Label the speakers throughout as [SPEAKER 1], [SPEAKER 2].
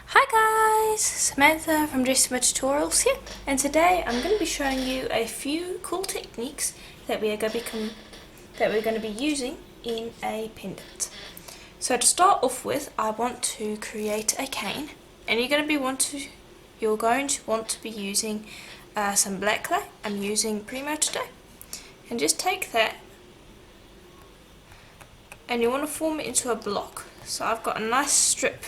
[SPEAKER 1] Hi guys, Samantha from Jessama Tutorials here, and today I'm going to be showing you a few cool techniques that we're going to be using in a pendant. So to start off with, I want to create a cane, and you're going to want to be using some black clay. I'm using Polymer today, and just take that, and you want to form it into a block. So I've got a nice strip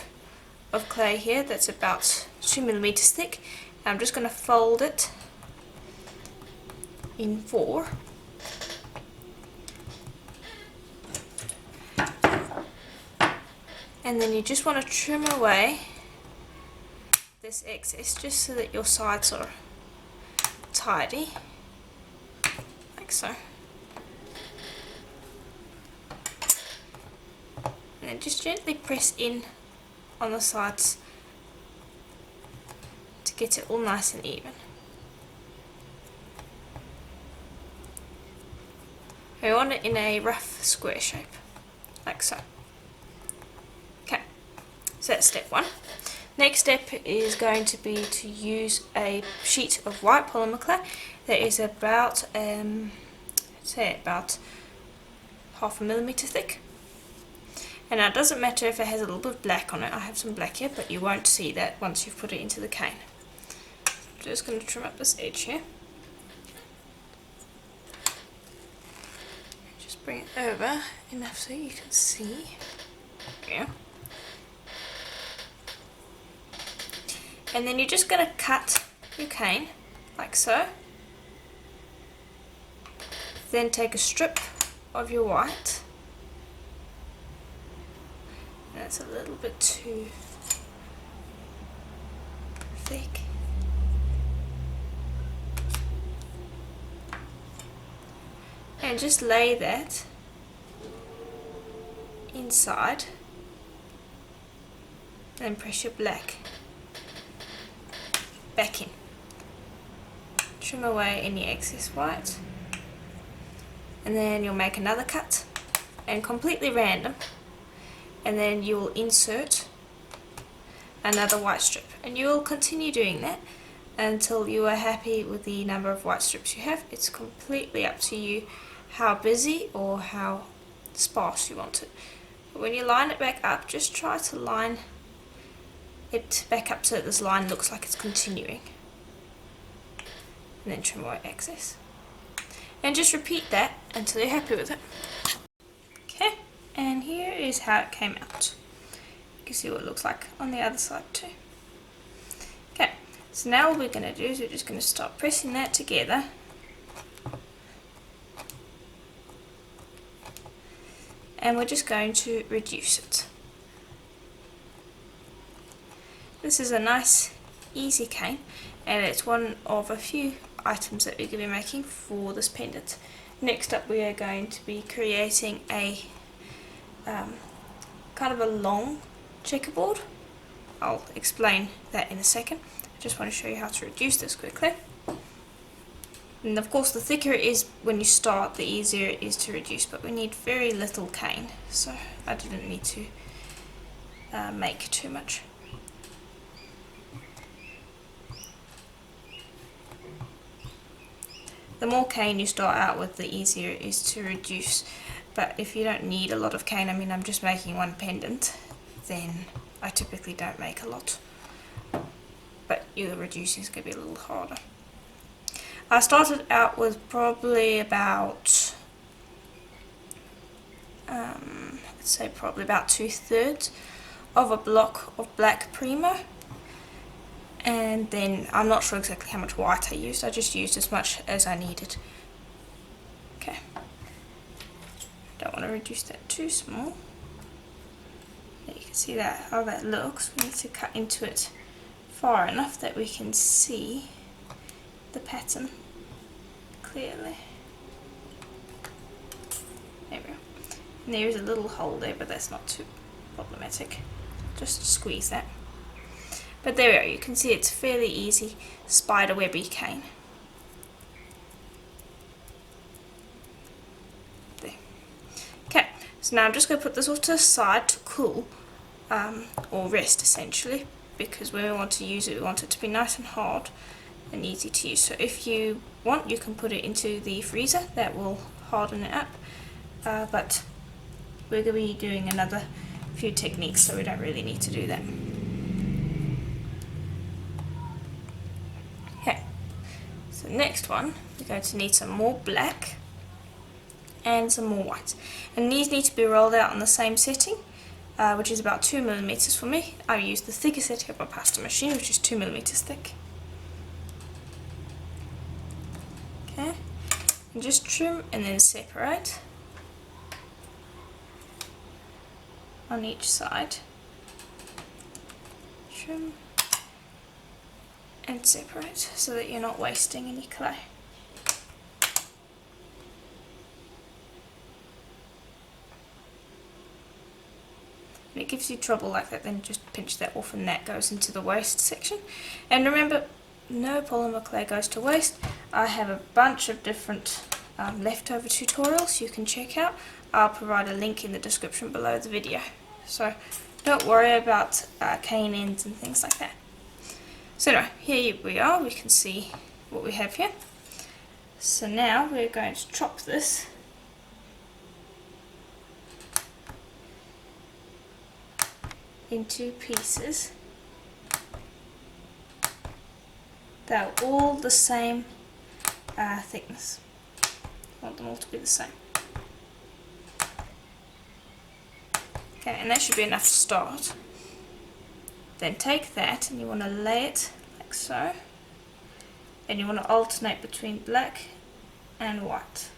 [SPEAKER 1] of clay here that's about 2mm thick. I'm just going to fold it in 4. And then you just want to trim away this excess just so that your sides are tidy, like so. And then just gently press in on the sides to get it all nice and even. We want it in a rough square shape, like so. Okay, so that's step 1. Next step is going to be to use a sheet of white polymer clay that is about, say about 0.5mm thick. And now it doesn't matter if it has a little bit of black on it. I have some black here, but you won't see that once you've put it into the cane. I'm just going to trim up this edge here. Just bring it over enough so you can see. Yeah. And then you're just going to cut your cane, like so. Then take a strip of your white. That's a little bit too thick. And just lay that inside. Then press your black back in. Trim away any excess white. And then you'll make another cut, and completely random. And then you will insert another white strip, and you will continue doing that until you are happy with the number of white strips you have. It's completely up to you how busy or how sparse you want it. But when you line it back up, just try to line it back up so that this line looks like it's continuing, and then trim away excess, and just repeat that until you're happy with it. Okay. And here is how it came out. You can see what it looks like on the other side too. Okay, so now what we're going to do is we're just going to start pressing that together. And we're just going to reduce it. This is a nice, easy cane, and it's one of a few items that we're going to be making for this pendant. Next up, we are going to be creating a kind of a long checkerboard. I'll explain that in a second. I just want to show you how to reduce this quickly. And of course, the thicker it is when you start, the easier it is to reduce, but we need very little cane, so I didn't need to make too much. The more cane you start out with, the easier it is to reduce. But if you don't need a lot of cane, I mean I'm just making one pendant, then I typically don't make a lot. But your reducing is going to be a little harder. I started out with probably about, let's say probably about 2/3 of a block of black Polymer. And then I'm not sure exactly how much white I used, I just used as much as I needed. Okay. Don't want to reduce that too small. You can see that how that looks. We need to cut into it far enough that we can see the pattern clearly. There we go. And there is a little hole there, but that's not too problematic. Just squeeze that. But there we are. You can see it's fairly easy spiderwebby cane. So now I'm just going to put this off to the side to cool, or rest essentially, because when we want to use it, we want it to be nice and hard and easy to use. So if you want, you can put it into the freezer, that will harden it up, but we're going to be doing another few techniques, so we don't really need to do that. Okay, so next one, we're going to need some more black and some more white, and these need to be rolled out on the same setting, which is about 2mm for me. I use the thicker setting of my pasta machine, which is 2mm thick. Okay, and just trim and then separate on each side. Trim and separate so that you're not wasting any clay. And it gives you trouble like that, then just pinch that off and that goes into the waste section. And remember, no polymer clay goes to waste. I have a bunch of different leftover tutorials you can check out. I'll provide a link in the description below the video. So don't worry about cane ends and things like that. So anyway, here we are, we can see what we have here. So now we're going to chop this into pieces. They're all the same thickness. I want them all to be the same. Okay, and that should be enough to start. Then take that and you want to lay it like so, and you want to alternate between black and white.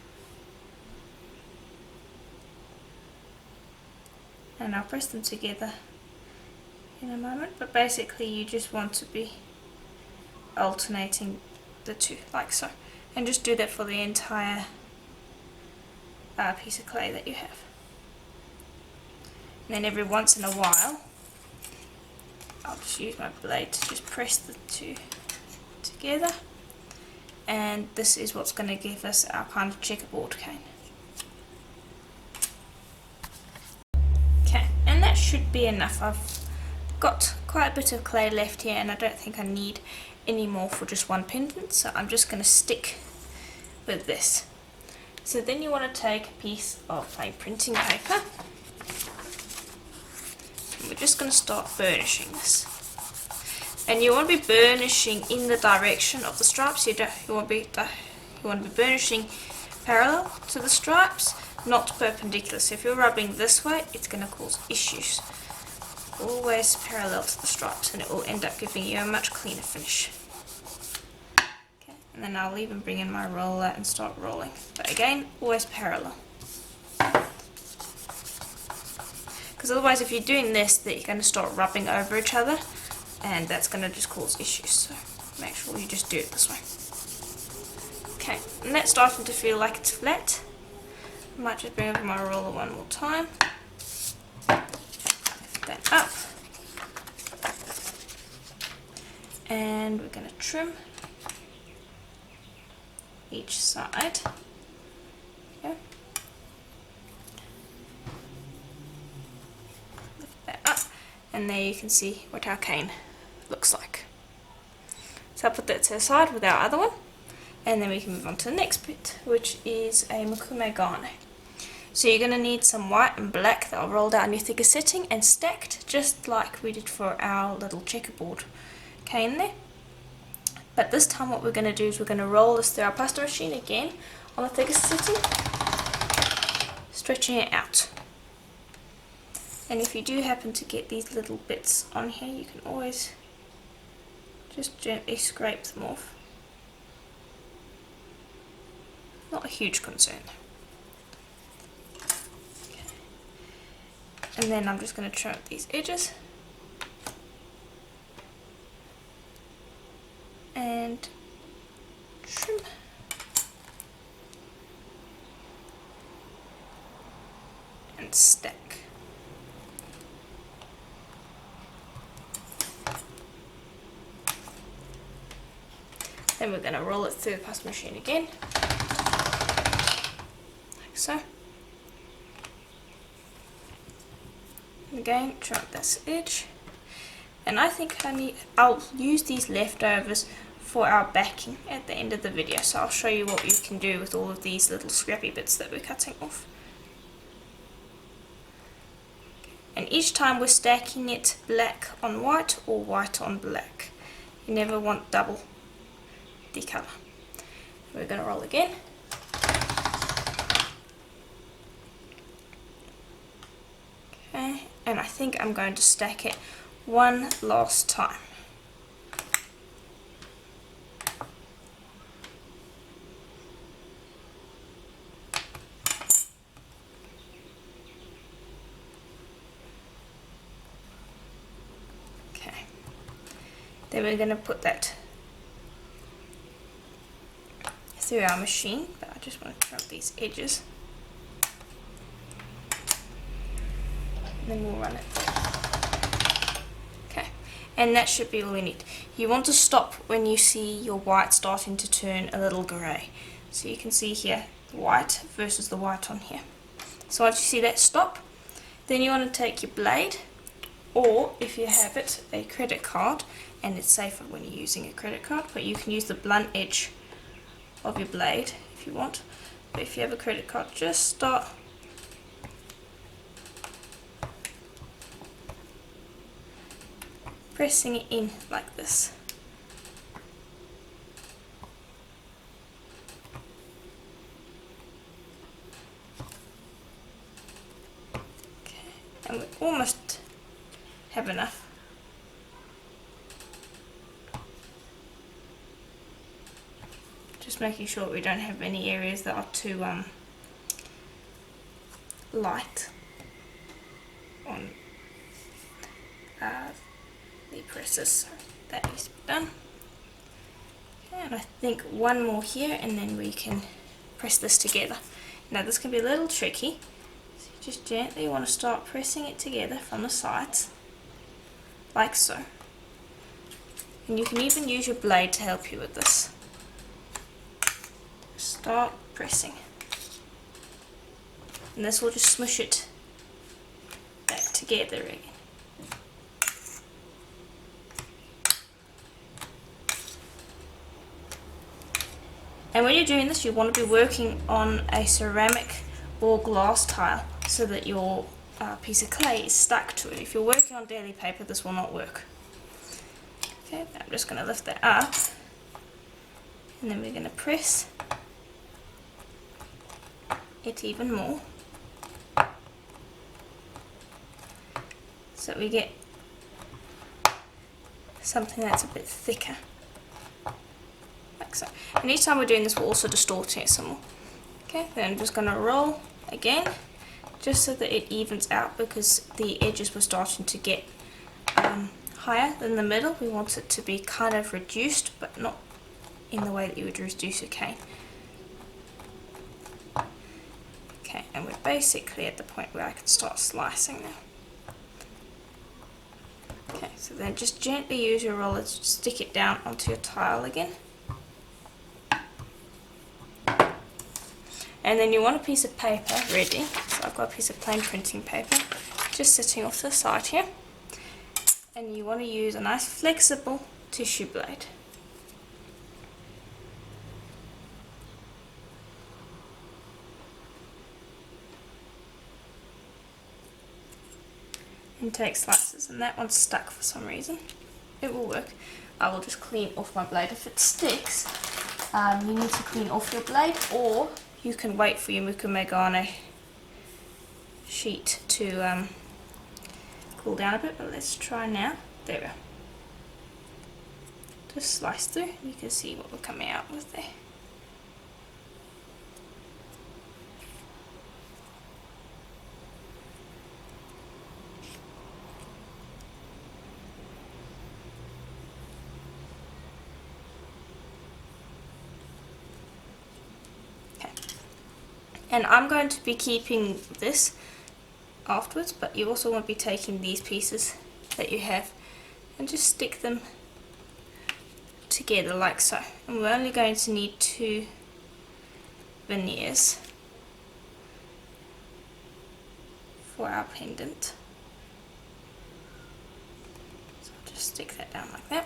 [SPEAKER 1] And I'll press them together in a moment, but basically you just want to be alternating the two like so, and just do that for the entire piece of clay that you have. And then every once in a while I'll just use my blade to just press the two together, and this is what's going to give us our kind of checkerboard cane. Okay, and that should be enough. I've got quite a bit of clay left here and I don't think I need any more for just one pendant, so I'm just going to stick with this. So then you want to take a piece of plain printing paper, and we're just going to start burnishing this. And you want to be burnishing in the direction of the stripes. You want to be burnishing parallel to the stripes, not perpendicular. So if you're rubbing this way, it's going to cause issues. Always parallel to the stripes, and it will end up giving you a much cleaner finish. Okay, and then I'll even bring in my roller and start rolling. But again, always parallel. Because otherwise, if you're doing this, that you're going to start rubbing over each other, and that's going to just cause issues. So make sure you just do it this way. Okay, and that's starting to feel like it's flat. I might just bring over my roller one more time. That up, and we're going to trim each side. Yeah. Lift that up, and there you can see what our cane looks like. So I'll put that to the side with our other one, and then we can move on to the next bit, which is a mokume gane. So you're going to need some white and black that are rolled out in your thicker setting and stacked, just like we did for our little checkerboard cane there. But this time what we're going to do is we're going to roll this through our pasta machine again on the thicker setting, stretching it out. And if you do happen to get these little bits on here, you can always just gently scrape them off. Not a huge concern. And then I'm just going to trim up these edges and trim. And stack. Then we're going to roll it through the pasta machine again, like so. Again, trim up this edge, and I think I'll use these leftovers for our backing at the end of the video, so I'll show you what you can do with all of these little scrappy bits that we're cutting off. And each time we're stacking it black on white or white on black. You never want double the colour. We're going to roll again. Okay, and I think I'm going to stack it one last time. Okay, then we're going to put that through our machine, but I just want to grab these edges. Then we'll run it. Okay, and that should be all we need. You want to stop when you see your white starting to turn a little grey. So you can see here the white versus the white on here. So once you see that, stop. Then you want to take your blade, or if you have it, a credit card, and it's safer when you're using a credit card, but you can use the blunt edge of your blade if you want. But if you have a credit card, just start pressing it in like this. Okay, and we almost have enough. Just making sure we don't have any areas that are too light on the presses. So that needs to be done. Okay, and I think one more here, and then we can press this together. Now this can be a little tricky, so you just gently want to start pressing it together from the sides, like so. And you can even use your blade to help you with this. Start pressing, and this will just smush it back together again. And when you're doing this, you want to be working on a ceramic or glass tile so that your piece of clay is stuck to it. If you're working on daily paper, this will not work. Okay, I'm just going to lift that up, and then we're going to press it even more so we get something that's a bit thicker, like so. And each time we're doing this, we're also distorting it some more. Okay, then I'm just going to roll again, just so that it evens out, because the edges were starting to get higher than the middle. We want it to be kind of reduced, but not in the way that you would reduce a cane. Okay, and we're basically at the point where I can start slicing now. Okay, so then just gently use your roller to stick it down onto your tile again. And then you want a piece of paper ready. So I've got a piece of plain printing paper just sitting off to the side here. And you want to use a nice flexible tissue blade. And take slices, and that one's stuck for some reason. It will work. I will just clean off my blade. If it sticks, you need to clean off your blade, or you can wait for your mokume gane sheet to cool down a bit, but let's try now. There we go. Just slice through, you can see what we're coming out with there. And I'm going to be keeping this afterwards, but you also want to be taking these pieces that you have and just stick them together like so. And we're only going to need 2 veneers for our pendant. So I'll just stick that down like that.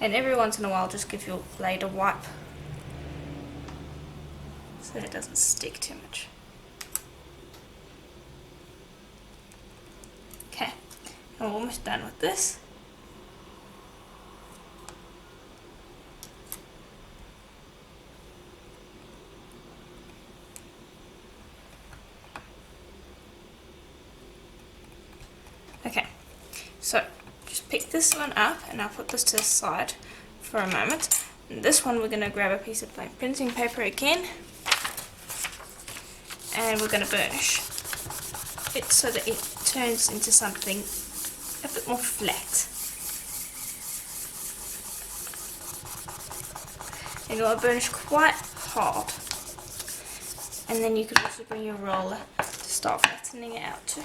[SPEAKER 1] And every once in a while just give your blade a wipe so that it doesn't stick too much. Okay, and we're almost done with this. Okay, so just pick this one up and I'll put this to the side for a moment. And this one we're going to grab a piece of plain printing paper again and we're going to burnish it so that it turns into something a bit more flat. And you want to burnish quite hard. And then you could also bring your roller to start flattening it out too.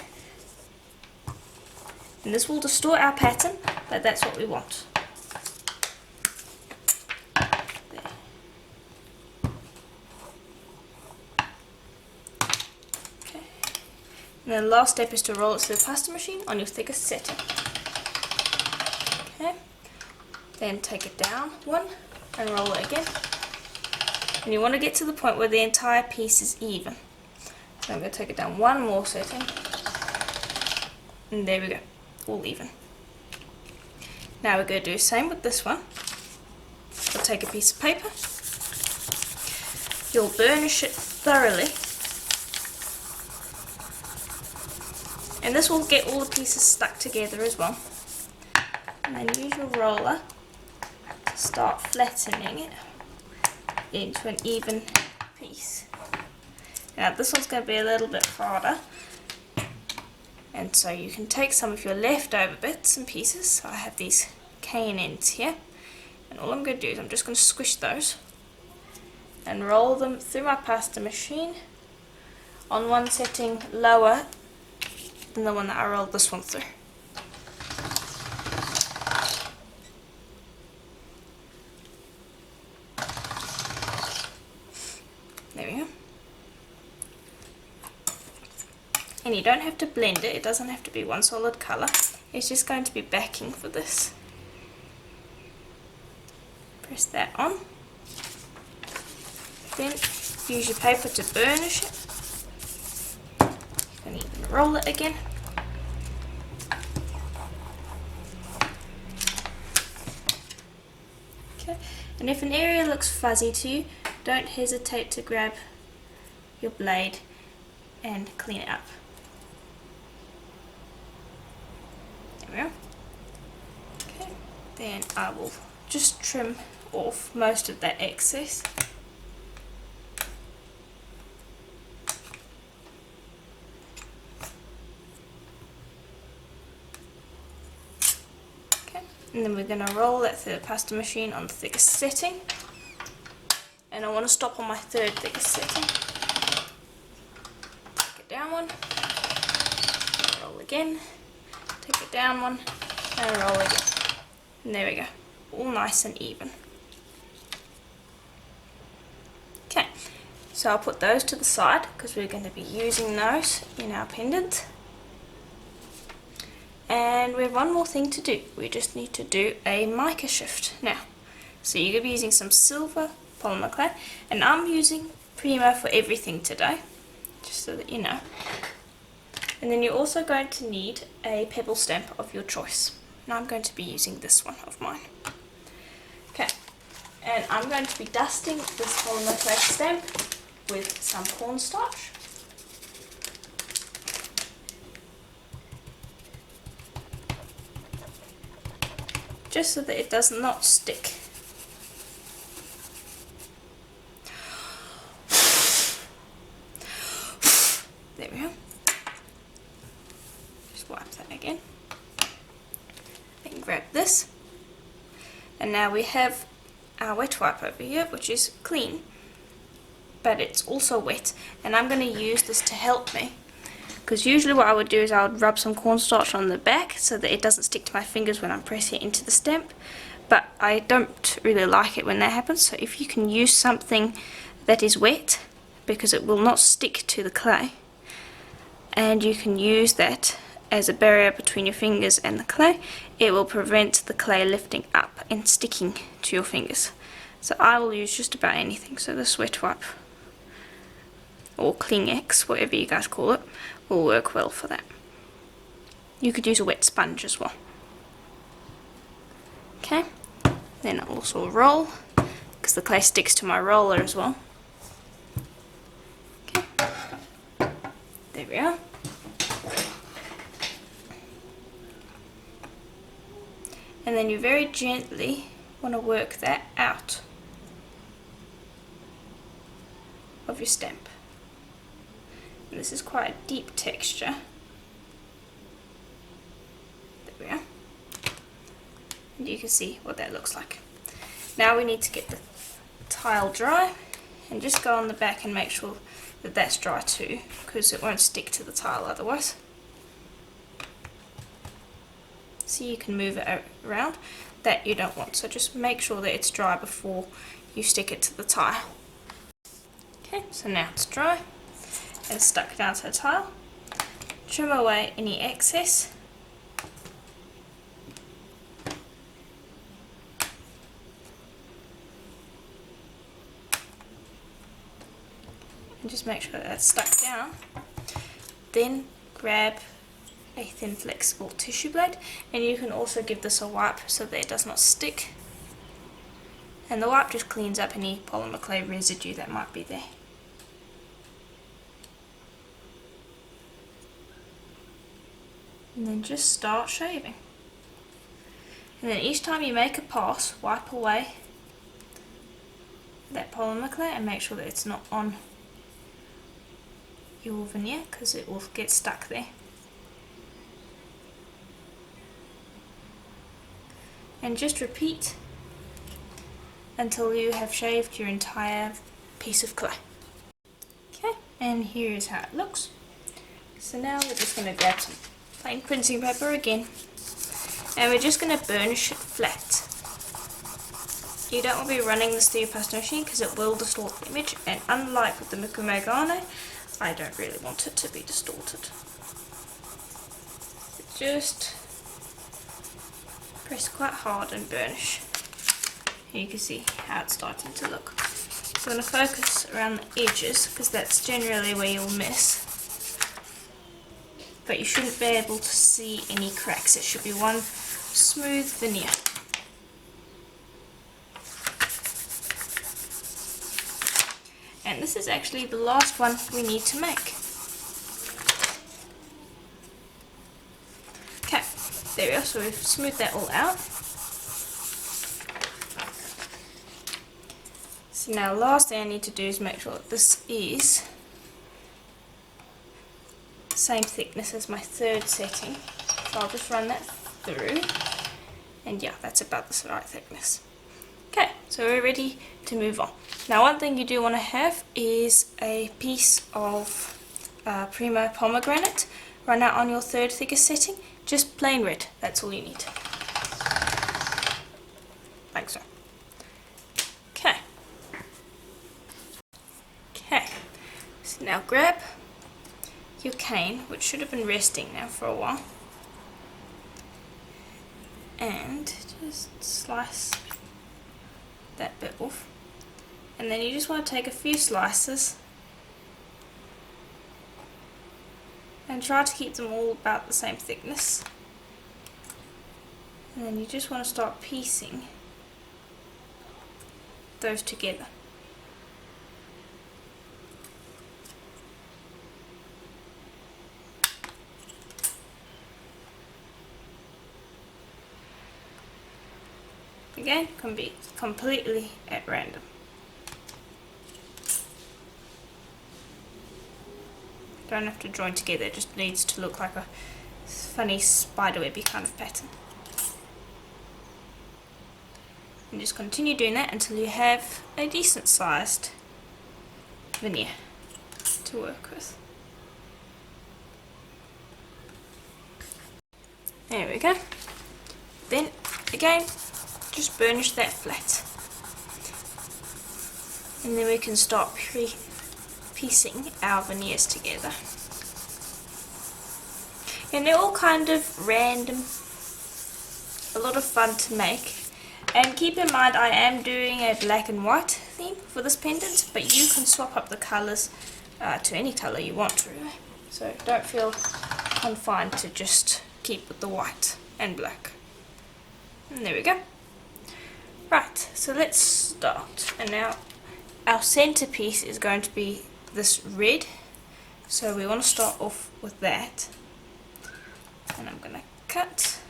[SPEAKER 1] And this will distort our pattern, but that's what we want. There. Okay. And then the last step is to roll it through the pasta machine on your thickest setting. Okay. Then take it down one and roll it again. And you want to get to the point where the entire piece is even. So I'm going to take it down one more setting. And there we go. All even. Now we're going to do the same with this one. You'll take a piece of paper, you'll burnish it thoroughly, and this will get all the pieces stuck together as well. And then use your roller to start flattening it into an even piece. Now this one's going to be a little bit harder. And so you can take some of your leftover bits and pieces. So I have these cane ends here. And all I'm going to do is I'm just going to squish those and roll them through my pasta machine on one setting lower than the one that I rolled this one through. There we go. And you don't have to blend it, it doesn't have to be one solid colour, it's just going to be backing for this. Press that on, then use your paper to burnish it, you can even roll it again. Okay, and if an area looks fuzzy to you, don't hesitate to grab your blade and clean it up. Okay, then I will just trim off most of that excess. Okay, and then we're going to roll that through the pasta machine on the thickest setting. And I want to stop on my third thickest setting. Take it down one, roll again. Take it down one and roll again. And there we go. All nice and even. Okay, so I'll put those to the side because we're going to be using those in our pendant. And we have one more thing to do. We just need to do a mica shift now. So you're going to be using some silver polymer clay. And I'm using Polymer for everything today. Just so that you know. And then you're also going to need a pebble stamp of your choice. And I'm going to be using this one of mine. Okay, and I'm going to be dusting this polymer clay stamp with some cornstarch. Just so that it does not stick. There we go. Wipe that again. Then grab this, and now we have our wet wipe over here, which is clean, but it's also wet. And I'm going to use this to help me, because usually what I would do is I would rub some cornstarch on the back so that it doesn't stick to my fingers when I'm pressing it into the stamp. But I don't really like it when that happens. So if you can use something that is wet, because it will not stick to the clay, and you can use that as a barrier between your fingers and the clay. It will prevent the clay lifting up and sticking to your fingers. So I will use just about anything. So this wet wipe or Kleenex, whatever you guys call it, will work well for that. You could use a wet sponge as well. Okay, then I'll also roll, because the clay sticks to my roller as well. Okay, there we are. And then you very gently want to work that out of your stamp. And this is quite a deep texture. There we are. And you can see what that looks like. Now we need to get the tile dry, and just go on the back and make sure that that's dry too, because it won't stick to the tile otherwise. So you can move it around. That you don't want, so just make sure that it's dry before you stick it to the tile. Okay, so now it's dry and stuck down to the tile. Trim away any excess. And just make sure that that's stuck down. Then grab a thin flexible tissue blade, and you can also give this a wipe so that it does not stick. And the wipe just cleans up any polymer clay residue that might be there. And then just start shaving. And then each time you make a pass, wipe away that polymer clay and make sure that it's not on your veneer, because it will get stuck there. And just repeat until you have shaved your entire piece of clay. Okay, and here is how it looks. So now we're just going to grab some plain printing paper again, and we're just going to burnish it flat. You don't want to be running this through your pastel machine because it will distort the image, and unlike with the mokume gane, I don't really want it to be distorted. So just press quite hard and burnish. Here you can see how it's starting to look. So I'm going to focus around the edges because that's generally where you'll miss. But you shouldn't be able to see any cracks. It should be one smooth veneer. And this is actually the last one we need to make. Okay, there we are, so we've smoothed that all out. So now last thing I need to do is make sure that this is the same thickness as my third setting. So I'll just run that through, and yeah, that's about the right thickness. Okay, so we're ready to move on. Now one thing you do want to have is a piece of Primo pomegranate. Run out on your third thickest setting, just plain red, that's all you need. Like so. Okay. Okay, so now grab your cane, which should have been resting now for a while, and just slice that bit off. And then you just want to take a few slices and try to keep them all about the same thickness. And then you just want to start piecing those together. Again, can be completely at random. Don't have to join together, it just needs to look like a funny spiderwebby kind of pattern. And just continue doing that until you have a decent sized veneer to work with. There we go. Then again, just burnish that flat, and then we can start piecing our veneers together. And they're all kind of random, a lot of fun to make. And keep in mind, I am doing a black and white theme for this pendant, but you can swap up the colours to any colour you want, really. So don't feel confined to just keep with the white and black. And there we go. Right, so let's start. And now our centerpiece is going to be this red. So we want to start off with that. And I'm going to cut.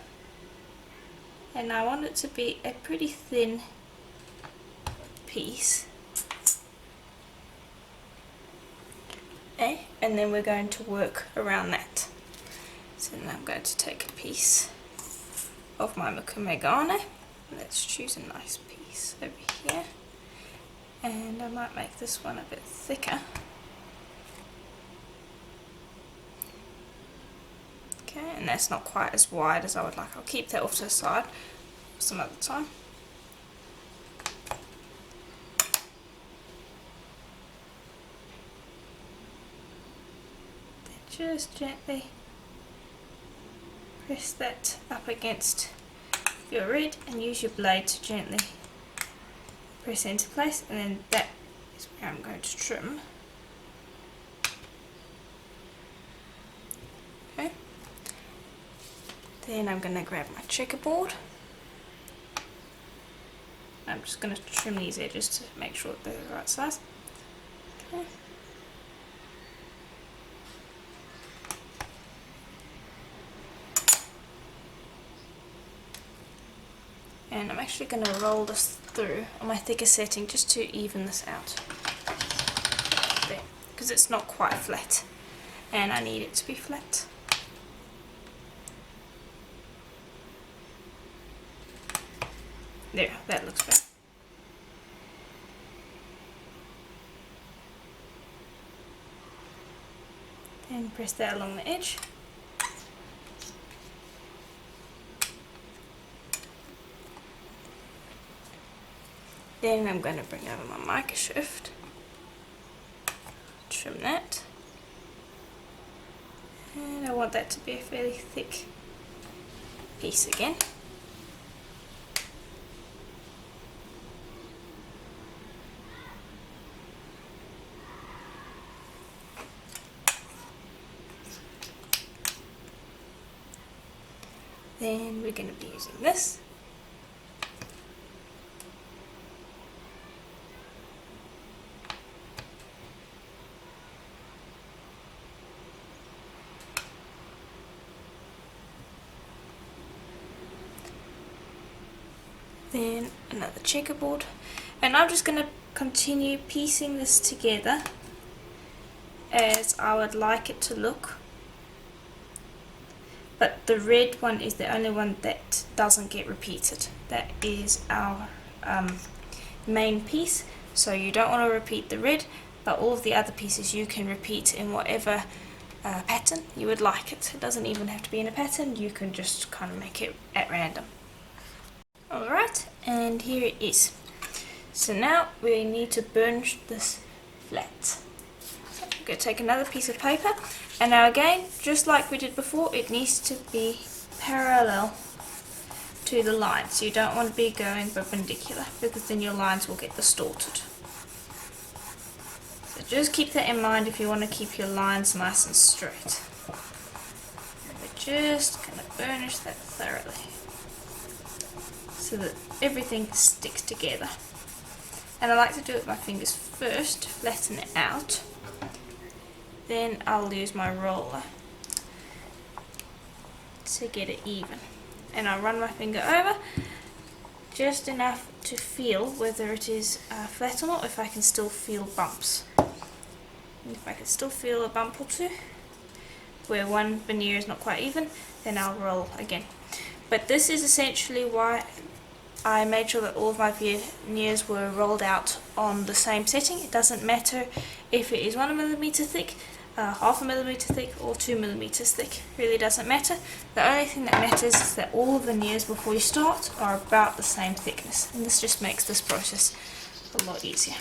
[SPEAKER 1] And I want it to be a pretty thin piece. Okay, and then we're going to work around that. So now I'm going to take a piece of my mokume gane. Let's choose a nice piece over here. And I might make this one a bit thicker. Okay, and that's not quite as wide as I would like. I'll keep that off to the side some other time. Then just gently press that up against your red and use your blade to gently press it into place, and then that is where I'm going to trim. Okay. Then I'm going to grab my checkerboard. I'm just going to trim these edges to make sure that they're the right size. Okay. And I'm actually going to roll this through on my thicker setting just to even this out. There, because it's not quite flat and I need it to be flat. There, that looks better. And press that along the edge. Then I'm going to bring over my mica shift, trim that, and I want that to be a fairly thick piece again. Then we're going to be using this. Then another checkerboard, and I'm just going to continue piecing this together as I would like it to look, but the red one is the only one that doesn't get repeated. That is our main piece, so you don't want to repeat the red, but all of the other pieces you can repeat in whatever pattern you would like it. It doesn't even have to be in a pattern, you can just kind of make it at random. Alright, and here it is. So now we need to burnish this flat. So I'm going to take another piece of paper, and now again, just like we did before, it needs to be parallel to the lines. You don't want to be going perpendicular, because then your lines will get distorted. So just keep that in mind if you want to keep your lines nice and straight. We're just going to burnish that thoroughly, so that everything sticks together. And I like to do it with my fingers first, flatten it out, then I'll use my roller to get it even. And I'll run my finger over just enough to feel whether it is flat or not, if I can still feel bumps. And if I can still feel a bump or two where one veneer is not quite even, then I'll roll again. But this is essentially why I made sure that all of my veneers were rolled out on the same setting. It doesn't matter if it is 1 millimeter thick, half a millimeter thick, or 2 millimeters thick. It really doesn't matter. The only thing that matters is that all the veneers before you start are about the same thickness, and this just makes this process a lot easier.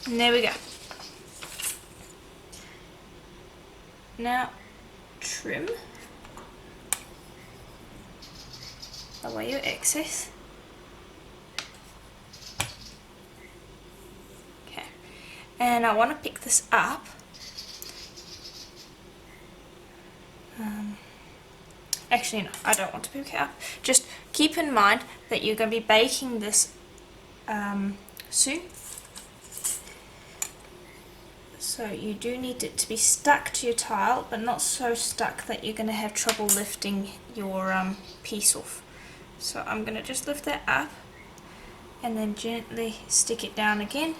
[SPEAKER 1] And there we go. Now trim away your excess. Okay, and I want to pick this up. Actually, no, I don't want to pick it up. Just keep in mind that you're going to be baking this soon. So you do need it to be stuck to your tile, but not so stuck that you're going to have trouble lifting your piece off. So I'm going to just lift that up and then gently stick it down again,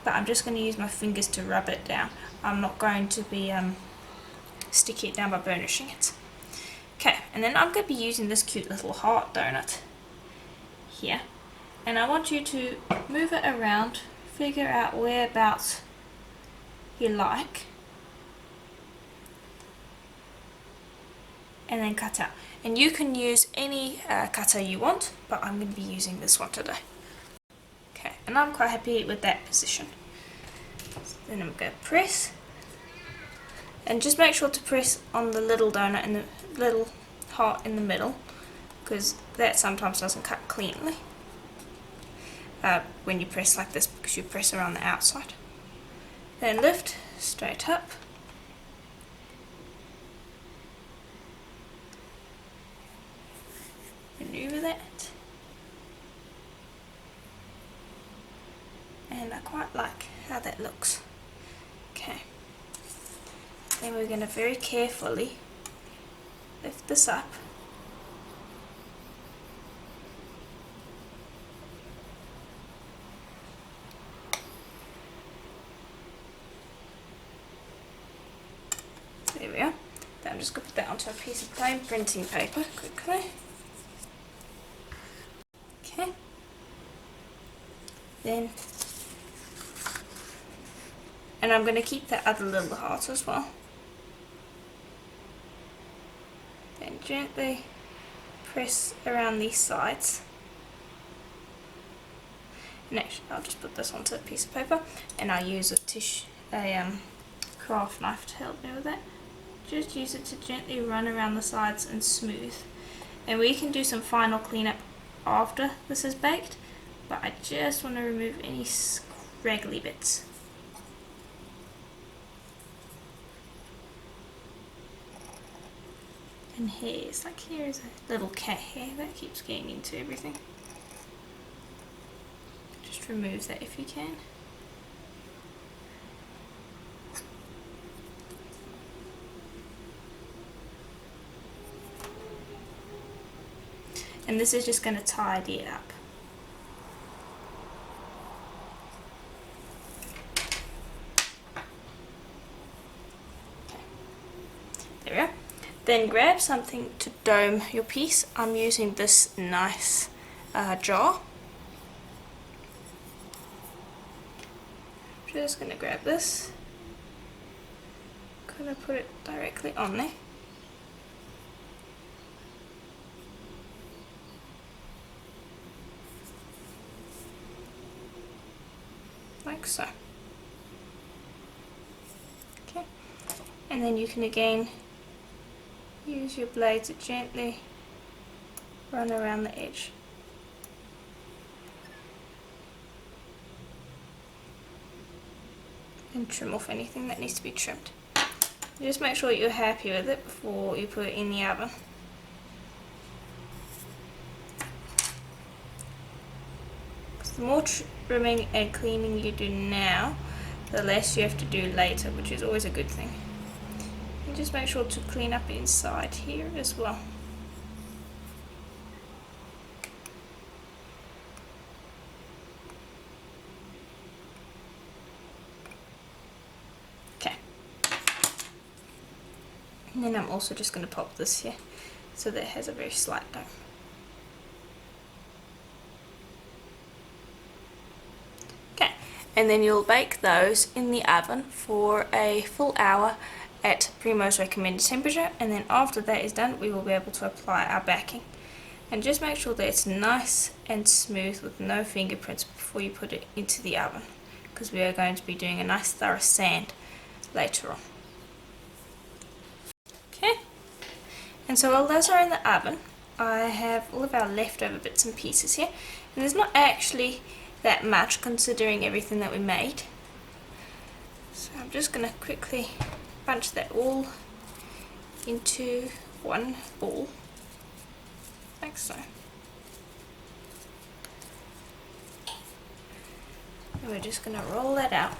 [SPEAKER 1] but I'm just going to use my fingers to rub it down. I'm not going to be sticking it down by burnishing it. Okay, and then I'm going to be using this cute little heart donut here, and I want you to move it around, figure out whereabouts you like, and then cut out. And you can use any cutter you want, but I'm going to be using this one today. Okay, and I'm quite happy with that position. So then I'm going to press, and just make sure to press on the little donut and the little heart in the middle, because that sometimes doesn't cut cleanly when you press like this, because you press around the outside. Then lift straight up, maneuver that, and I quite like how that looks. Okay, then we're going to very carefully lift this up there we are. Then I'm just going to put that onto a piece of plain printing paper quickly. Okay, then, and I'm going to keep that other little heart as well. Then gently press around these sides. And actually, I'll just put this onto a piece of paper, and I'll use a craft knife to help me with that. Just use it to gently run around the sides and smooth. And we can do some final cleanup after this is baked, but I just want to remove any scraggly bits. And hairs, like here is a little cat hair that keeps getting into everything. Just remove that if you can. And this is just going to tidy it up. Okay. There we are. Then grab something to dome your piece. I'm using this nice jar. Just going to grab this. Going to put it directly on there. Like so. Okay, and then you can again use your blade to gently run around the edge. And trim off anything that needs to be trimmed. Just make sure you're happy with it before you put it in the oven. The more trimming and cleaning you do now, the less you have to do later, which is always a good thing. And just make sure to clean up inside here as well. Okay. And then I'm also just going to pop this here so that it has a very slight dome. And then you'll bake those in the oven for a full hour at Primo's recommended temperature, and then after that is done we will be able to apply our backing. And just make sure that it's nice and smooth with no fingerprints before you put it into the oven, because we are going to be doing a nice thorough sand later on. Okay, And so while those are in the oven, I have all of our leftover bits and pieces here, and there's not actually that much considering everything that we made. So I'm just going to quickly bunch that all into one ball, like so. And we're just going to roll that out.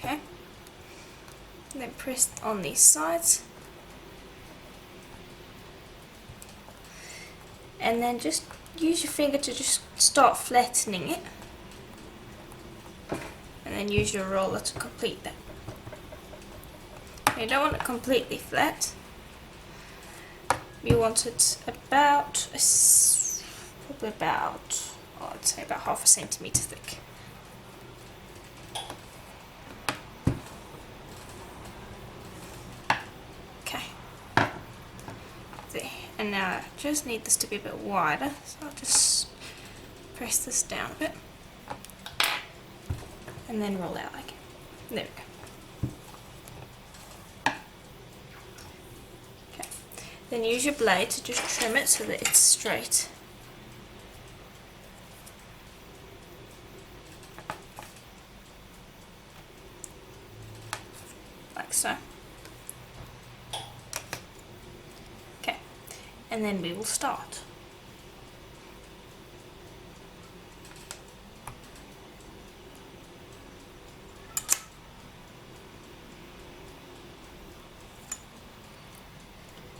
[SPEAKER 1] Okay. And then press on these sides. And then just use your finger to just start flattening it. And then use your roller to complete that. You don't want it completely flat. You want it about, probably about, I'd say about 1/2 centimetre thick. Okay. There. And now I just need this to be a bit wider, so I'll just press this down a bit. And then roll out again. There we go. Okay. Then use your blade to just trim it so that it's straight. Like so. Okay. And then we will start.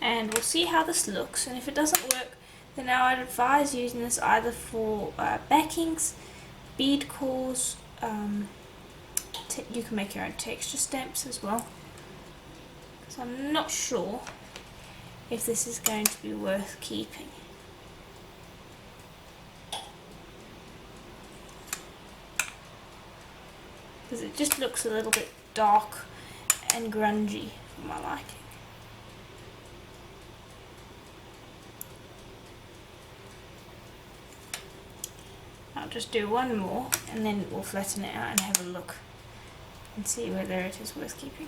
[SPEAKER 1] And we'll see how this looks, and if it doesn't work, then I would advise using this either for backings, bead cores, you can make your own texture stamps as well. So I'm not sure if this is going to be worth keeping. Because it just looks a little bit dark and grungy for my liking. I'll just do one more and then we'll flatten it out and have a look and see whether it is worth keeping.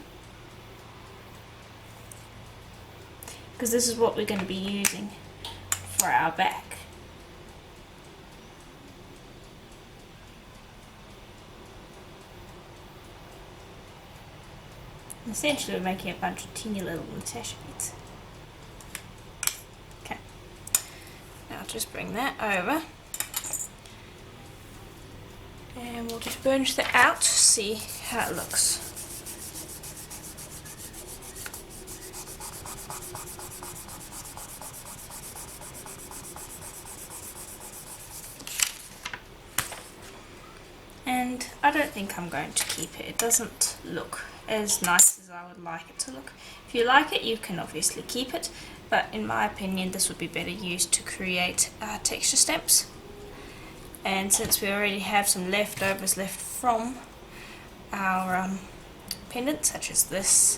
[SPEAKER 1] Because this is what we're going to be using for our back. And essentially we're making a bunch of teeny little Natasha beads. Okay, now I'll just bring that over. And we'll just burnish that out to see how it looks. And I don't think I'm going to keep it. It doesn't look as nice as I would like it to look. If you like it, you can obviously keep it, but in my opinion this would be better used to create texture stamps. And since we already have some leftovers left from our pendant, such as this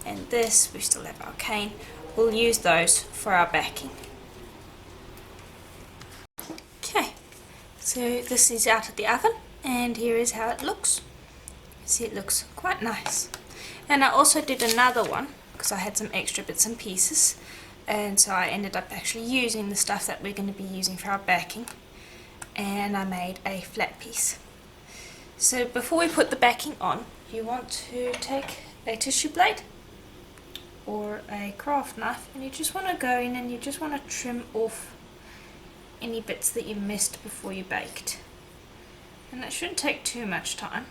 [SPEAKER 1] and this, we still have our cane, we'll use those for our backing. Okay, so this is out of the oven and here is how it looks. See, it looks quite nice. And I also did another one because I had some extra bits and pieces, and so I ended up actually using the stuff that we're going to be using for our backing. And I made a flat piece. So before we put the backing on, you want to take a tissue blade or a craft knife and you just want to go in and you just want to trim off any bits that you missed before you baked. And that shouldn't take too much time.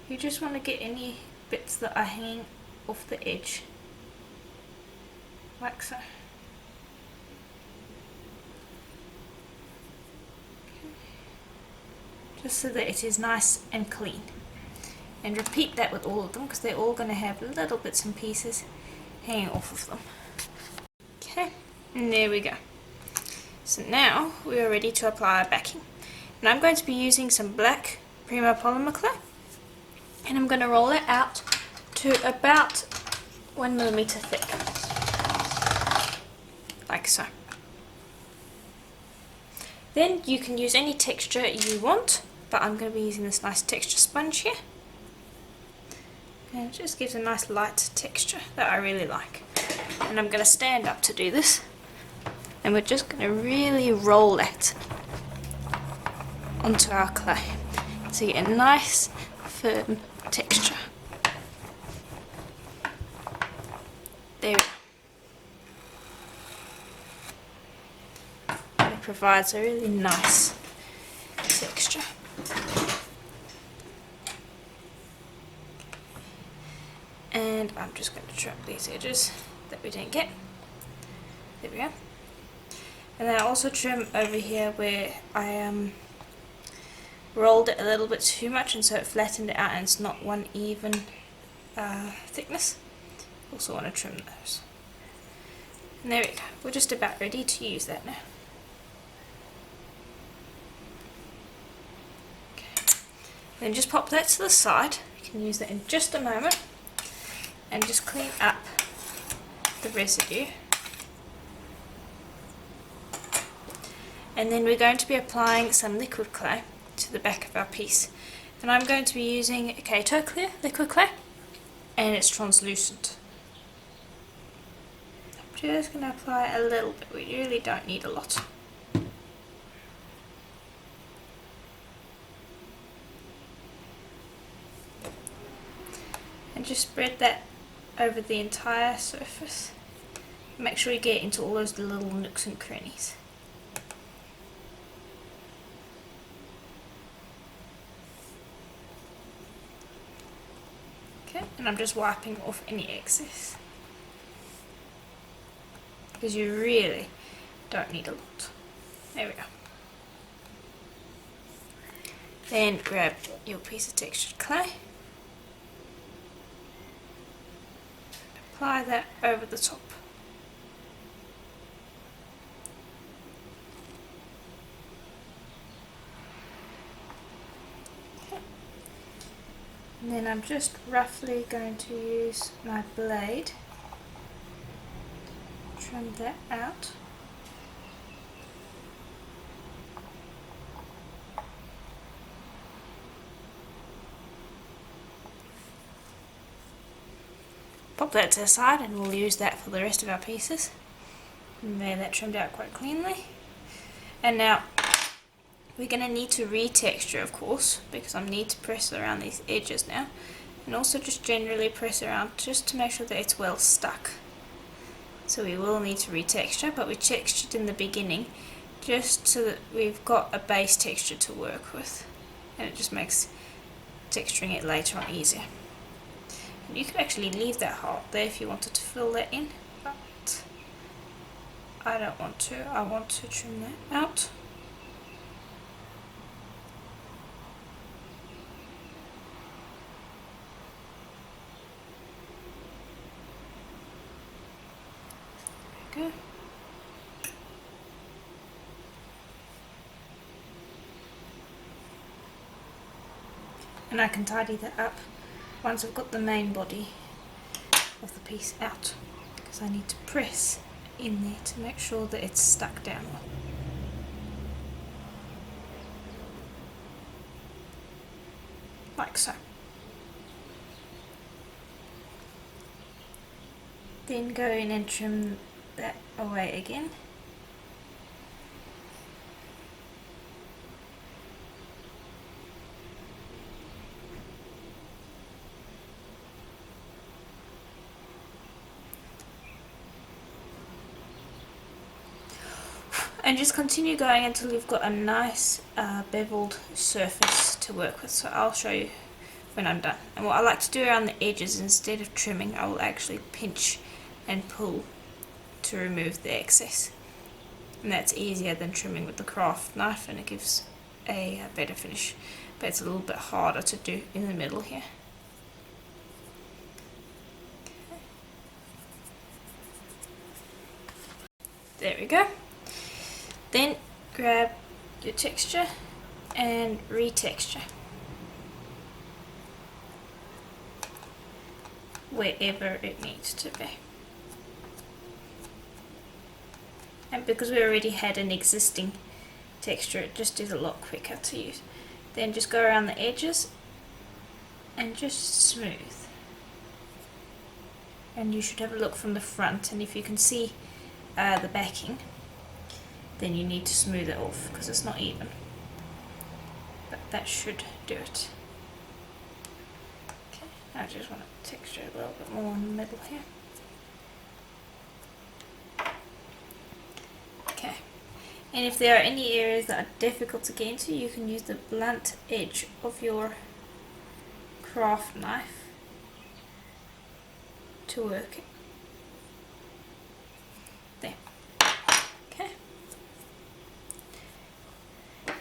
[SPEAKER 1] You just want to get any bits that are hanging off the edge, like so. Just so that it is nice and clean. And repeat that with all of them because they're all going to have little bits and pieces hanging off of them. Okay, and there we go. So now we are ready to apply our backing. And I'm going to be using some black Primo polymer clay. And I'm going to roll it out to about 1 millimeter thick. like so. Then you can use any texture you want, but I'm going to be using this nice texture sponge here. And it just gives a nice light texture that I really like. And I'm going to stand up to do this. And we're just going to really roll that onto our clay to get a nice firm texture. There we go. It provides a really nice texture. And I'm just going to trim these edges that we didn't get. There we go. And then I also trim over here where I rolled it a little bit too much, and so it flattened it out and it's not one even thickness. Also want to trim those. And there we go. We're just about ready to use that now. Okay. Then just pop that to the side. You can use that in just a moment. And just clean up the residue. And then we're going to be applying some liquid clay to the back of our piece. And I'm going to be using a Kato Clear liquid clay, and it's translucent. I'm just going to apply a little bit, we really don't need a lot. And just spread that over the entire surface. Make sure you get into all those little nooks and crannies. Okay, and I'm just wiping off any excess, because you really don't need a lot. There we go. Then grab your piece of textured clay. Apply that over the top. Okay. And then I'm just roughly going to use my blade, trim that out. Pop that to the side, and we'll use that for the rest of our pieces. And there, that trimmed out quite cleanly. And now we're going to need to retexture, of course, because I need to press around these edges now, and also just generally press around just to make sure that it's well stuck. So we will need to retexture, but we textured in the beginning just so that we've got a base texture to work with, and it just makes texturing it later on easier. You could actually leave that hole there if you wanted to fill that in, but I don't want to. I want to trim that out. There we go. And I can tidy that up once I've got the main body of the piece out, because I need to press in there to make sure that it's stuck down well. Like so. Then go in and trim that away again. And just continue going until you've got a nice beveled surface to work with. So I'll show you when I'm done. And what I like to do around the edges, instead of trimming, I will actually pinch and pull to remove the excess. And that's easier than trimming with the craft knife, and it gives a better finish. But it's a little bit harder to do in the middle here. There we go. Then grab your texture and retexture wherever it needs to be. and because we already had an existing texture, it just is a lot quicker to use. Then just go around the edges and just smooth. And you should have a look from the front, and if you can see the backing, then you need to smooth it off because it's not even. But that should do it. Okay, I just want to texture a little bit more in the middle here. Okay, and if there are any areas that are difficult to get into, you can use the blunt edge of your craft knife to work it. There. Okay.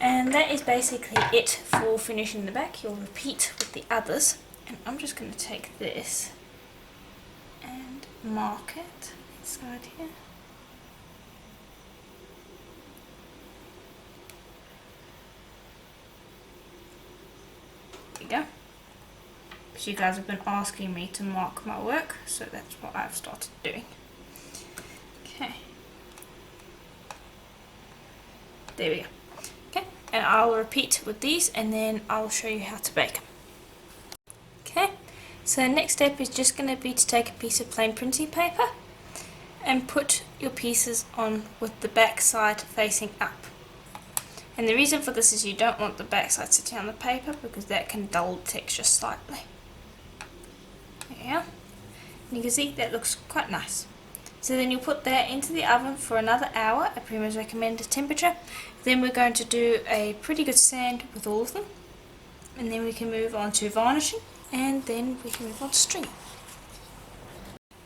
[SPEAKER 1] And that is basically it for finishing the back. You'll repeat with the others. And I'm just going to take this and mark it inside here. There you go. Because you guys have been asking me to mark my work, so that's what I've started doing. Okay. There we go. Okay, and I'll repeat with these and then I'll show you how to bake them. Okay, so next step is just going to be to take a piece of plain printing paper and put your pieces on with the back side facing up. And the reason for this is you don't want the back side sitting on the paper because that can dull the texture slightly. There. And you can see that looks quite nice. So then you'll put that into the oven for another hour at pretty much recommended temperature. Then we're going to do a pretty good sand with all of them. And then we can move on to varnishing. And then we can move on to stringing.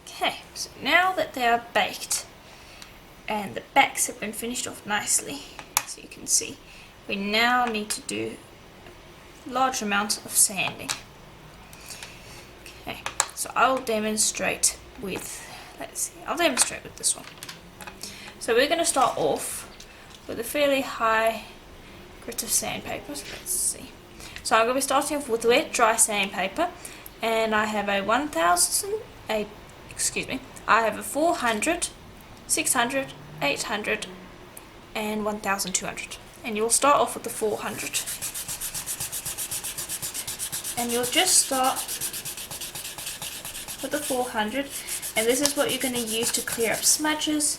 [SPEAKER 1] Okay, so now that they are baked and the backs have been finished off nicely, so you can see, we now need to do a large amount of sanding. Okay, so I'll demonstrate with, I'll demonstrate with this one. So we're going to start off with a fairly high grit of sandpaper. So let's see. So I'm going to be starting off with wet dry sandpaper, and I have a 400, 600, 800 and 1200, and you'll start off with the 400, and you'll just start with the 400, and this is what you're going to use to clear up smudges,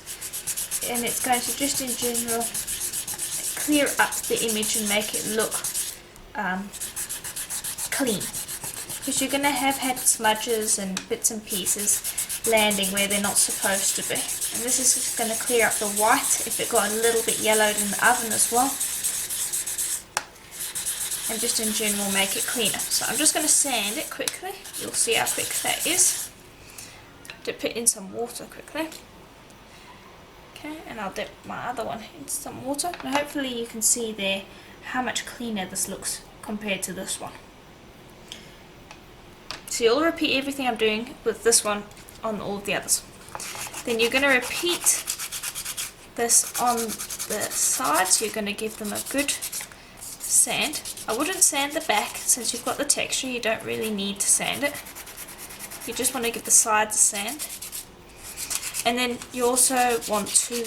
[SPEAKER 1] and it's going to just in general clear up the image and make it look clean, because you're going to have had smudges and bits and pieces landing where they're not supposed to be, and this is just going to clear up the white if it got a little bit yellowed in the oven as well, and just in general make it cleaner. So I'm just going to sand it quickly. You'll see how quick that is. Dip it in some water quickly. Okay, and I'll dip my other one into some water, and hopefully you can see there how much cleaner this looks compared to this one. So you'll repeat everything I'm doing with this one on all of the others. Then you're going to repeat this on the sides. So you're going to give them a good sand. I wouldn't sand the back since you've got the texture. You don't really need to sand it. You just want to give the sides a sand. And then you also want to,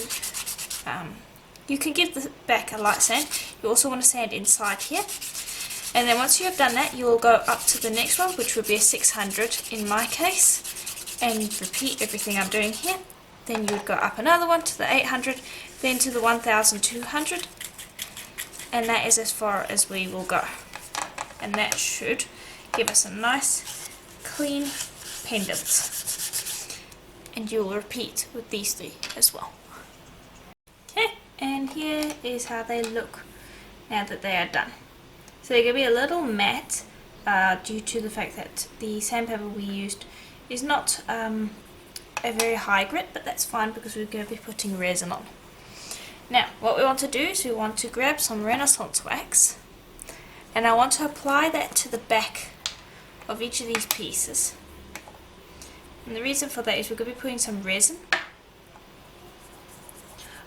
[SPEAKER 1] you can give the back a light sand. You also want to sand inside here. And then once you have done that, you will go up to the next one, which would be a 600 in my case, and repeat everything I'm doing here. Then you would go up another one to the 800, then to the 1200, and that is as far as we will go. And that should give us a nice clean pendant. And you'll repeat with these three as well. Okay, and here is how they look now that they are done. So they're going to be a little matte due to the fact that the sandpaper we used is not a very high grit, but that's fine because we're going to be putting resin on. Now what we want to do is we want to grab some Renaissance wax, and I want to apply that to the back of each of these pieces. And the reason for that is we're going to be putting some resin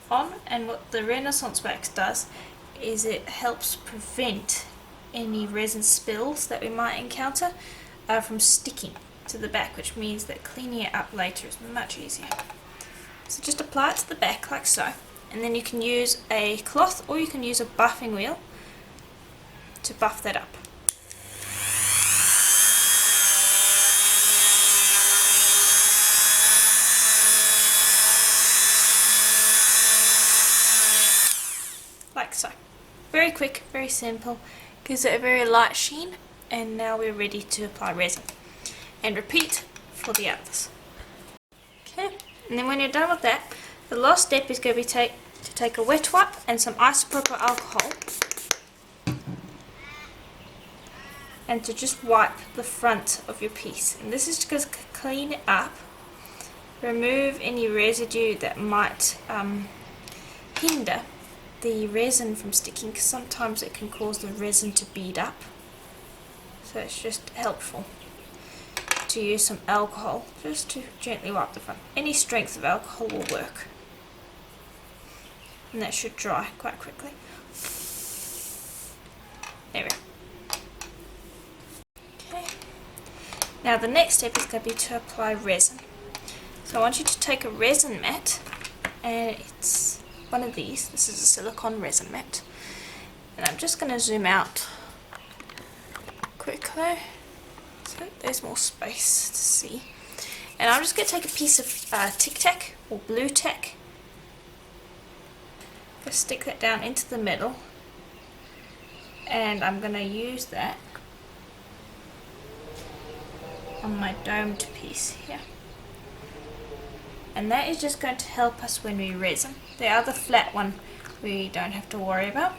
[SPEAKER 1] on, and what the Renaissance wax does is it helps prevent any resin spills that we might encounter from sticking to the back, which means that cleaning it up later is much easier. So just apply it to the back like so, and then you can use a cloth or you can use a buffing wheel to buff that up. Like so. Very quick, very simple, gives it a very light sheen, and now we're ready to apply resin. And repeat for the others. Okay, and then when you're done with that, the last step is going to be to take a wet wipe and some isopropyl alcohol and to just wipe the front of your piece. And this is just to clean it up, remove any residue that might hinder the resin from sticking, because sometimes it can cause the resin to bead up. So it's just helpful to use some alcohol just to gently wipe the front. Any strength of alcohol will work. And that should dry quite quickly. There we go. Okay. Now the next step is going to be to apply resin. So I want you to take a resin mat, and it's one of these. This is a silicone resin mat. And I'm just going to zoom out quickly. So there's more space to see. And I'm just going to take a piece of Tic Tac or blue tack. Just stick that down into the middle. And I'm going to use that on my domed piece here. And that is just going to help us when we resin. The other flat one we don't have to worry about,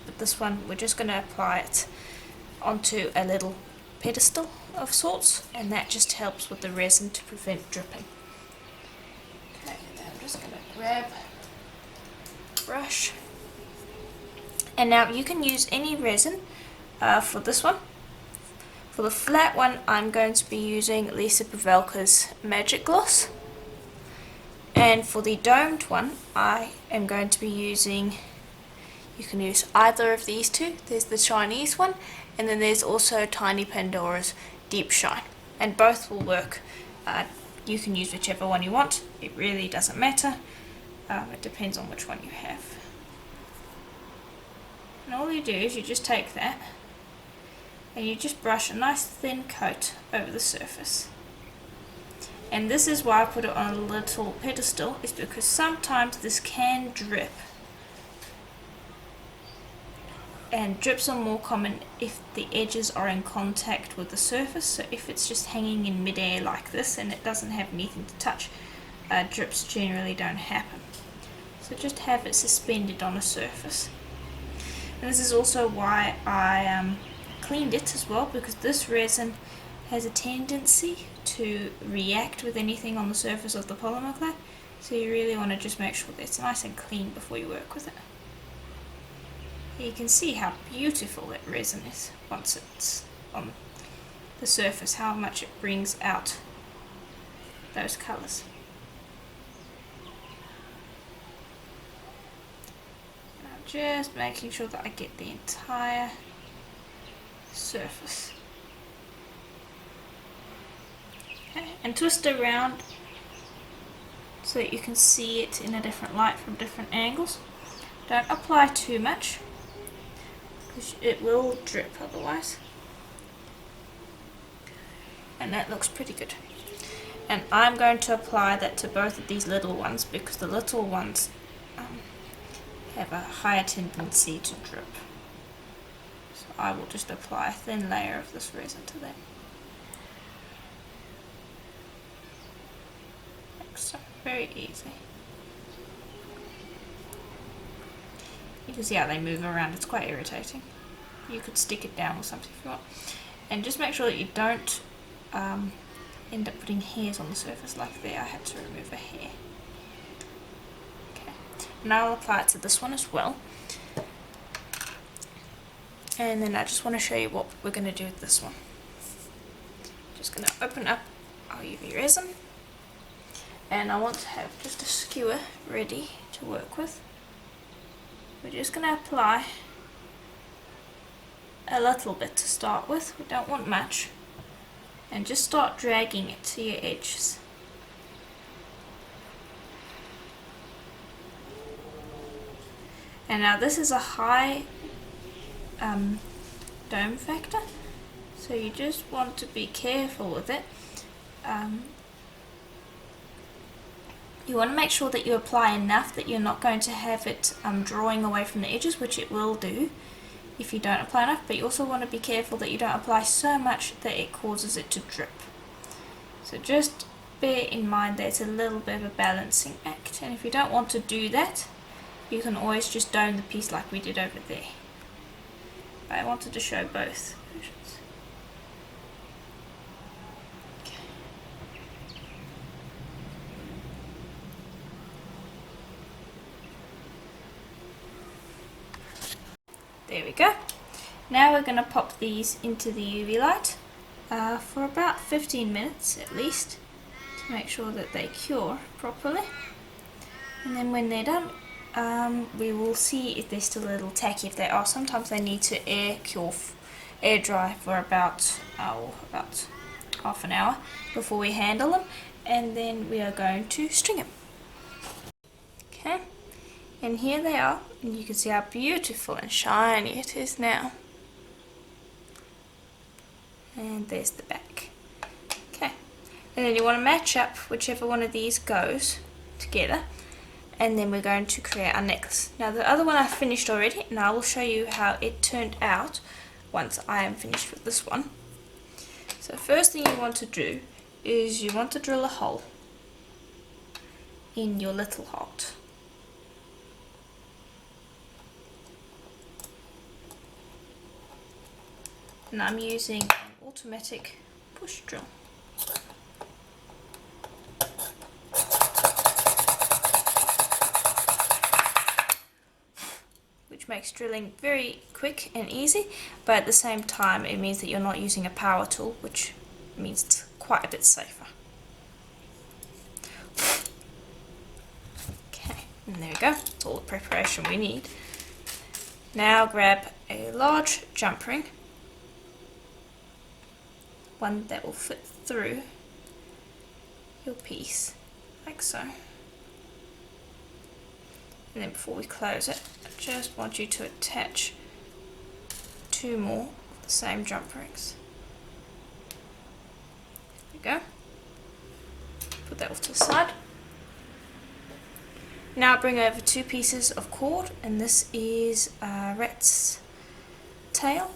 [SPEAKER 1] but this one we're just going to apply it onto a little pedestal of sorts, and that just helps with the resin to prevent dripping. Okay, now I'm just going to grab a brush, and now you can use any resin for this one. For the flat one I'm going to be using Lisa Pavelka's Magic Gloss. And for the domed one, I am going to be using, you can use either of these two. There's the Chinese one, and then there's also Tiny Pandora's Deep Shine. And both will work. You can use whichever one you want. It really doesn't matter. It depends on which one you have. And all you do is you just take that, and you just brush a nice thin coat over the surface. And this is why I put it on a little pedestal, is because sometimes this can drip. And drips are more common if the edges are in contact with the surface. So if it's just hanging in midair like this and it doesn't have anything to touch, drips generally don't happen. So just have it suspended on a surface. And this is also why I cleaned it as well, because this resin has a tendency to react with anything on the surface of the polymer clay, so you really want to just make sure that it's nice and clean before you work with it. You can see how beautiful that resin is once it's on the surface, how much it brings out those colours. And I'm just making sure that I get the entire surface. And twist around so that you can see it in a different light from different angles. Don't apply too much because it will drip otherwise. And that looks pretty good. And I'm going to apply that to both of these little ones because the little ones have a higher tendency to drip. So I will just apply a thin layer of this resin to them. So very easy. You can see how they move around, it's quite irritating. You could stick it down or something if you want. And just make sure that you don't end up putting hairs on the surface like there. I had to remove a hair. Okay, now I'll apply it to this one as well. And then I just want to show you what we're going to do with this one. Just going to open up our UV resin. And I want to have just a skewer ready to work with. We're just going to apply a little bit to start with. We don't want much. And just start dragging it to your edges. And now this is a high dome factor, so you just want to be careful with it. You want to make sure that you apply enough that you're not going to have it drawing away from the edges, which it will do if you don't apply enough, but you also want to be careful that you don't apply so much that it causes it to drip. So just bear in mind that it's a little bit of a balancing act, and if you don't want to do that, you can always just dome the piece like we did over there. But I wanted to show both versions. There we go. Now we're going to pop these into the UV light for about 15 minutes at least to make sure that they cure properly. And then when they're done, we will see if they're still a little tacky. If they are, sometimes they need to air dry for about half an hour before we handle them, and then we are going to string them. Okay. And here they are, and you can see how beautiful and shiny it is now. And there's the back. Okay, and then you want to match up whichever one of these goes together, and then we're going to create our necklace. Now the other one I finished already, and I will show you how it turned out once I am finished with this one. So first thing you want to do is you want to drill a hole in your little heart. And I'm using an automatic push drill. Which makes drilling very quick and easy, but at the same time it means that you're not using a power tool, which means it's quite a bit safer. Okay, and there we go, that's all the preparation we need. Now grab a large jump ring, one that will fit through your piece, like so. And then before we close it, I just want you to attach 2 more of the same jump rings. There we go. Put that off to the side. Now bring over 2 pieces of cord, and this is a rat's tail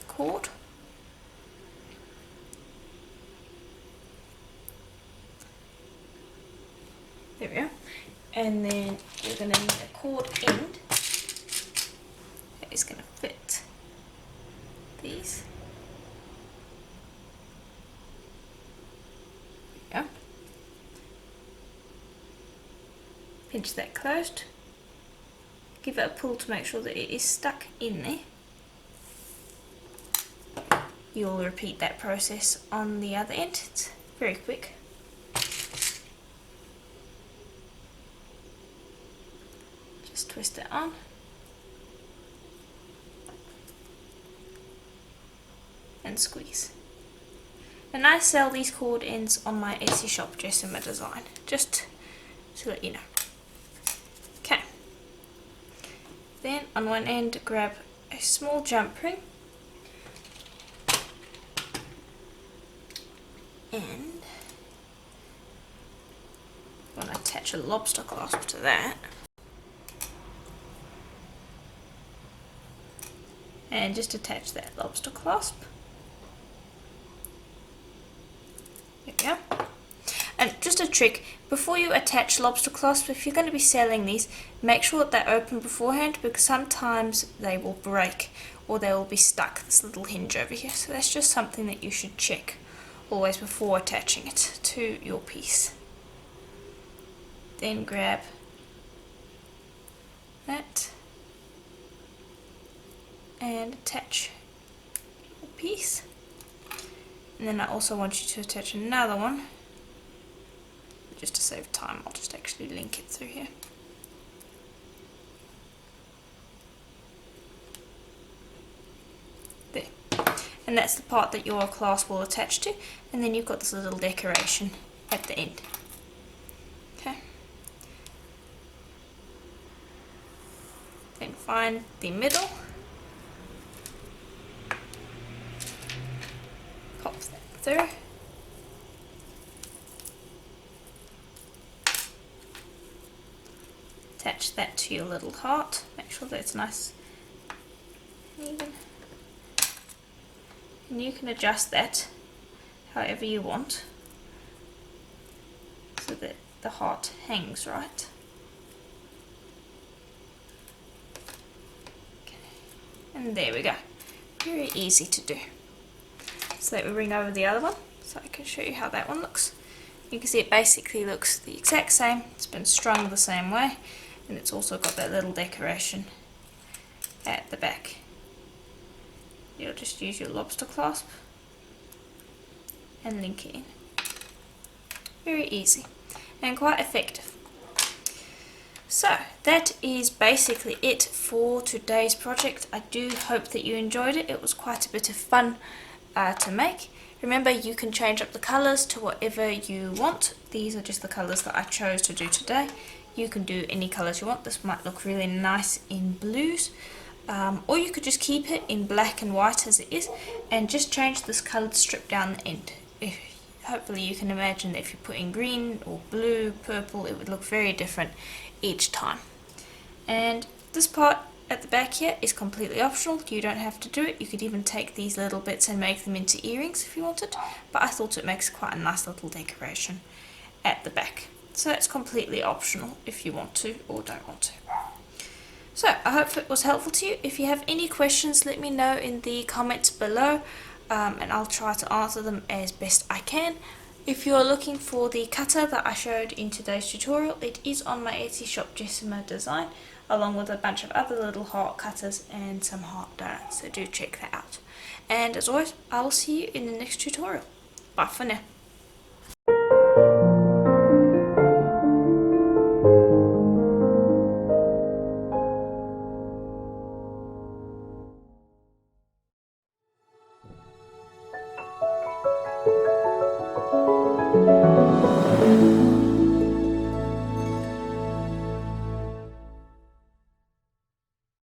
[SPEAKER 1] cord. There we go. And then you're going to need a cord end that is going to fit these. There we go. Pinch that closed. Give it a pull to make sure that it is stuck in there. You'll repeat that process on the other end. It's very quick. Just twist it on. And squeeze. And I sell these cord ends on my Etsy shop, Jessama Design, just to let you know. Okay. Then on one end grab a small jump ring and I'm going to attach a lobster clasp to that. And just attach that lobster clasp. There we go. And just a trick, before you attach lobster clasps, if you're going to be selling these, make sure that they're open beforehand, because sometimes they will break or they will be stuck, this little hinge over here. So that's just something that you should check always before attaching it to your piece. Then grab that and attach your piece. And then I also want you to attach another one. Just to save time, I'll just actually link it through here. There. And that's the part that your clasp will attach to, and then you've got this little decoration at the end. Okay. can find the middle, pop that through, attach that to your little heart, make sure that it's nice and even, and you can adjust that however you want so that the heart hangs right. Okay. And there we go, very easy to do. So let me bring over the other one so I can show you how that one looks. You can see it basically looks the exact same, it's been strung the same way, and it's also got that little decoration at the back. You'll just use your lobster clasp and link it in. Very easy and quite effective. So that is basically it for today's project. I do hope that you enjoyed it. It was quite a bit of fun to make. Remember, you can change up the colours to whatever you want. These are just the colours that I chose to do today. You can do any colours you want. This might look really nice in blues, or you could just keep it in black and white as it is and just change this coloured strip down the end. Hopefully you can imagine that if you put in green or blue, purple, it would look very different each time. And this part at the back here is completely optional. You don't have to do it. You could even take these little bits and make them into earrings if you wanted, but I thought it makes quite a nice little decoration at the back. So that's completely optional if you want to or don't want to. So I hope it was helpful to you. If you have any questions, let me know in the comments below, and I'll try to answer them as best I can. If you're looking for the cutter that I showed in today's tutorial, it is on my Etsy shop, Jessama Design, along with a bunch of other little heart cutters and some heart donuts, so do check that out. And as always, I will see you in the next tutorial. Bye for now.